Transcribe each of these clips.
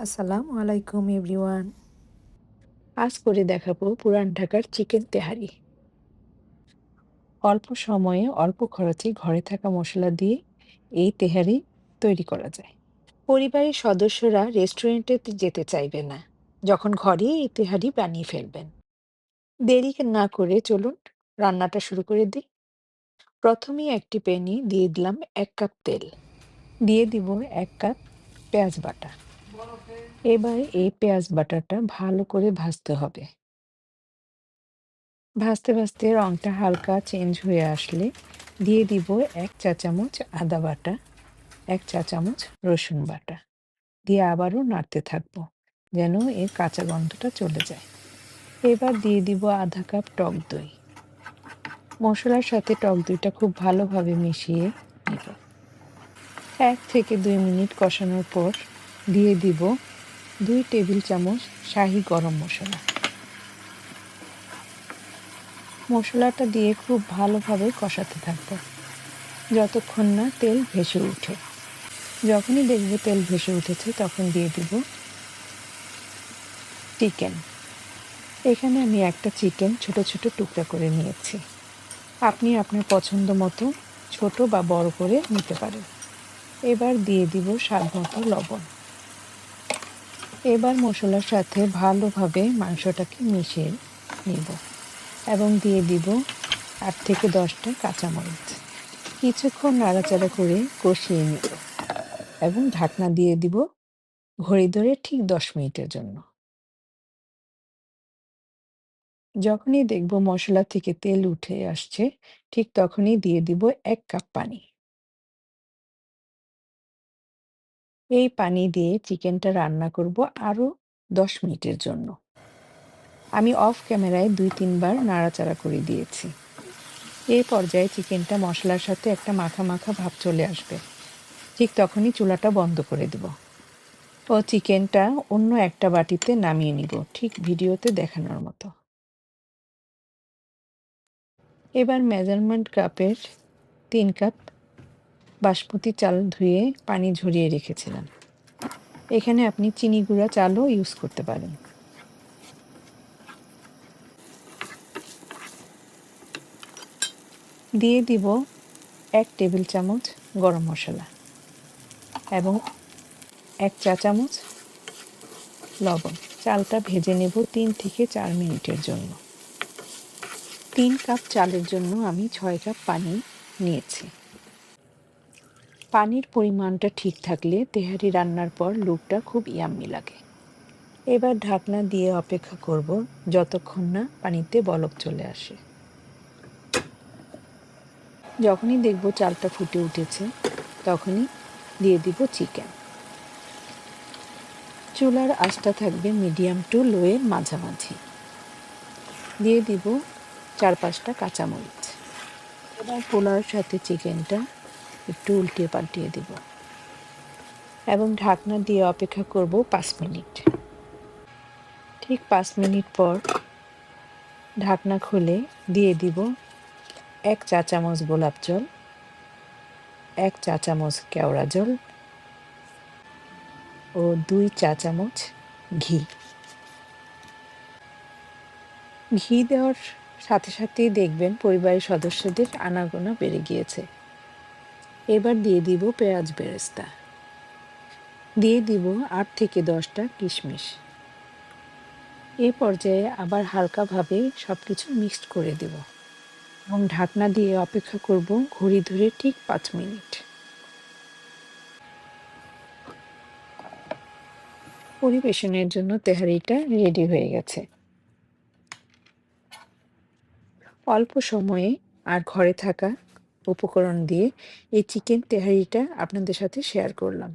আসসালামু আলাইকুম এভরিওয়ান। আজ করে দেখাবো পুরান ঢাকার চিকেন তেহারি। অল্প সময়ে অল্প খরচে ঘরে থাকা মশলা দিয়ে এই তেহারি তৈরি করা যায়। পরিবারের সদস্যরা রেস্টুরেন্টে যেতে চাইবে না যখন ঘরেই এই তেহারি বানিয়ে ফেলবেন। দেরি না করে চলুন রান্নাটা শুরু করে দিই। প্রথমেই একটি প্যানে দিয়ে দিলাম ১ কাপ তেল। দিয়ে দিব ১ কাপ পেঁয়াজ বাটা। এবার এই পেঁয়াজ বাটাটা ভালো করে ভাজতে হবে। ভাজতে ভাজতে রংটা হালকা চেঞ্জ হয়ে আসলে দিয়ে দিব ১ চা চামচ আদা বাটা, ১ চা চামচ রসুন বাটা। দিয়ে আবারও নাড়তে থাকবো যেন এর কাঁচা গন্ধটা চলে যায়। এবার দিয়ে দিব আধা কাপ টক দই। মশলার সাথে টক দইটা খুব ভালোভাবে মিশিয়ে নিব। ১ থেকে ২ মিনিট কষানোর পর দিয়ে দিব ২ টেবিল চামচ শাহি গরম মসলা। মশলাটা দিয়ে খুব ভালোভাবে কষাতে থাকবো যতক্ষণ না তেল ভেসে ওঠে। যখনই দেখব তেল ভেসে উঠেছে তখন দিয়ে দিব চিকেন। এখানে আমি একটা চিকেন ছোট ছোট টুকরা করে নিয়েছি। আপনি আপনার পছন্দ মতো ছোট বা বড় করে নিতে পারেন। এবার দিয়ে দিব স্বাদ মতো লবণ। এবার মশলার সাথে ভালোভাবে মাংসটাকে মিশিয়ে নিব এবং দিয়ে দিব ৮ থেকে ১০টা কাঁচামরিচ। কিছুক্ষণ নাড়াচাড়া করে কষিয়ে নিব এবং ঢাকনা দিয়ে দিব ঘড়ি ধরে ঠিক ১০ মিনিটের জন্য। যখনই দেখব মশলা থেকে তেল উঠে আসছে, ঠিক তখনই দিয়ে দিব ১ কাপ পানি। এই পানি দিয়ে চিকেনটা রান্না করব আরও ১০ মিনিটের জন্য। আমি অফ ক্যামেরায় ২-৩ বার নাড়াচাড়া করে দিয়েছি। এই পর্যায়ে চিকেনটা মশলার সাথে একটা মাখা মাখা ভাব চলে আসবে। ঠিক তখনই চুলাটা বন্ধ করে দেব ও চিকেনটা অন্য একটা বাটিতে নামিয়ে নিব, ঠিক ভিডিওতে দেখানোর মতো। এবার মেজারমেন্ট কাপের ৩ কাপ বাসমতি চাল ধুয়ে পানি ঝরিয়ে রেখেছিলাম। এখানে আপনি চিনি গুঁড়া চালও ইউজ করতে পারেন। দিয়ে দিব ১ টেবিল চামচ গরম মশলা এবং ১ চা চামচ লবণ। চালটা ভেজে নেব ৩ থেকে ৪ মিনিটের জন্য। ৩ কাপ চালের জন্য আমি ৬ কাপ পানি নিয়েছি। পানির পরিমাণটা ঠিক থাকলে তেহারি রান্নার পর লুকটা খুব ইয়াম্মি লাগে। এবার ঢাকনা দিয়ে অপেক্ষা করব যতক্ষণ না পানিতে বলক চলে আসে। যখনই দেখব চালটা ফুটে উঠেছে তখনই দিয়ে দিব চিকেন। চুলার আঁচটা থাকবে মিডিয়াম টু লোয়ের মাঝামাঝি। দিয়ে দিব ৪-৫টা কাঁচামরিচ। এবার পোলাওর সাথে চিকেনটা একটু উল্টিয়ে পাল্টিয়ে দিব এবং ঢাকনা দিয়ে অপেক্ষা করব ৫ মিনিট। ঠিক ৫ মিনিট পর ঢাকনা খুলে দিয়ে দিব ১ চা চামচ গোলাপ জল, ১ চা চামচ কেওড়া জল ও ২ চা চামচ ঘি। ঘি দেওয়ার সাথে সাথেই দেখবেন পরিবারের সদস্যদের আনাগোনা বেড়ে গিয়েছে। এবার দিয়ে দিব পেঁয়াজ বেরেস্তা। দিয়ে দিব ৮ থেকে ১০টা কিশমিশ। এ পর্যায়ে আবার হালকাভাবে সবকিছু মিক্সড করে দেব এবং ঢাকনা দিয়ে অপেক্ষা করব ঘড়ি ধরে ঠিক ৫ মিনিট। পরিবেশনের জন্য তেহারিটা রেডি হয়ে গেছে। অল্প সময়ে আর ঘরে থাকা উপকরণ দিয়ে এই চিকেন তেহারিটা আপনাদের সাথে শেয়ার করলাম।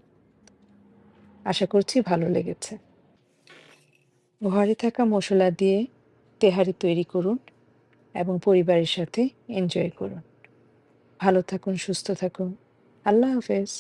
আশা করছি ভালো লেগেছে। ঘরে থাকা মশলা দিয়ে তেহারি তৈরি করুন এবং পরিবারের সাথে এনজয় করুন। ভালো থাকুন, সুস্থ থাকুন। আল্লাহ হাফেজ।